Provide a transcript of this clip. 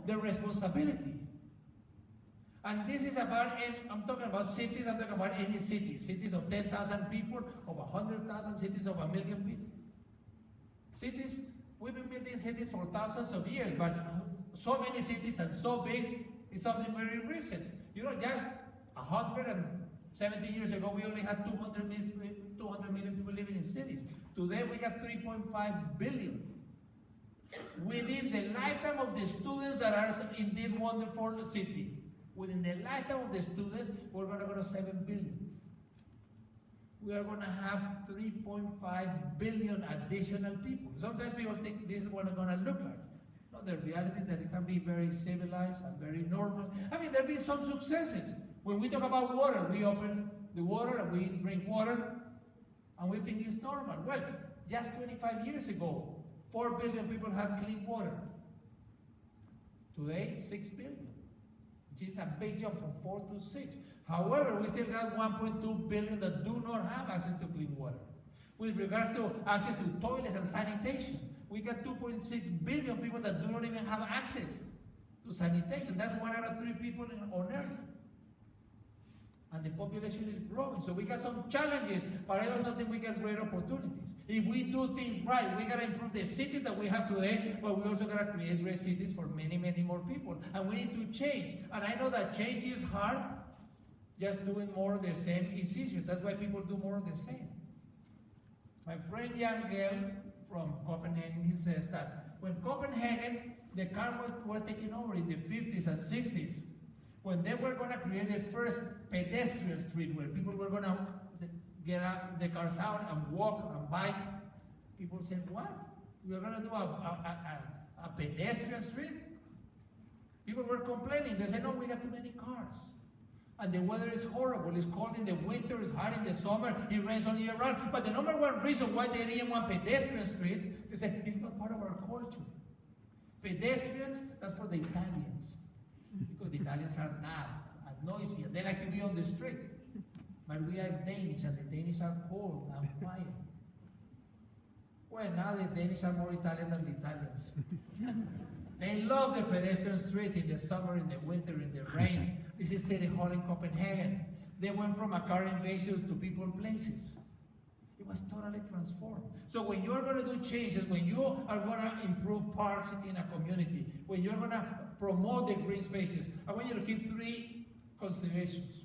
the responsibility. And this is about, I'm talking about cities, I'm talking about any city. Cities of 10,000 people, of 100,000, cities of 1 million people. Cities, we've been building cities for thousands of years, but so many cities and so big is something very recent. You know, just 170 years ago, we only had 200 million people living in cities. Today, we got 3.5 billion. Within the lifetime of the students that are in this wonderful city, within the lifetime of the students, we're going to go to 7 billion. We are going to have 3.5 billion additional people. Sometimes people think this is what it's going to look like. No, the reality is that it can be very civilized and very normal. I mean, there have been some successes. When we talk about water, we open the water and we drink water, and we think it's normal. Well, just 25 years ago, 4 billion people had clean water. Today, 6 billion. Which is a big jump from 4 to 6. However, we still got 1.2 billion that do not have access to clean water. With regards to access to toilets and sanitation, we got 2.6 billion people that do not even have access to sanitation. That's 1 out of 3 people on Earth. And the population is growing. So we got some challenges, but I also think we got great opportunities. If we do things right, we got to improve the city that we have today, but we also got to create great cities for many, many more people. And we need to change. And I know that change is hard. Just doing more of the same is easier. That's why people do more of the same. My friend Jan Gil from Copenhagen, he says that when Copenhagen, the cars were taking over in the 50s and 60s, when they were going to create the first pedestrian street where people were going to get out, the cars out and walk and bike, people said, what? We're going to do a pedestrian street? People were complaining. They said, no, we got too many cars. And the weather is horrible. It's cold in the winter, it's hot in the summer, it rains all year round. But the number one reason why they didn't want pedestrian streets, they said, it's not part of our culture. Pedestrians, that's for the Italians. Because the Italians are loud and noisy, and they like to be on the street. But we are Danish, and the Danish are cold and quiet. Well, now the Danish are more Italian than the Italians. They love the pedestrian streets in the summer, in the winter, in the rain. This is City Hall in Copenhagen. They went from a car invasion to people places. It was totally transformed. So when you're going to do changes, when you are going to improve parks in a community, when you're going to promote the green spaces, I want you to keep 3 considerations.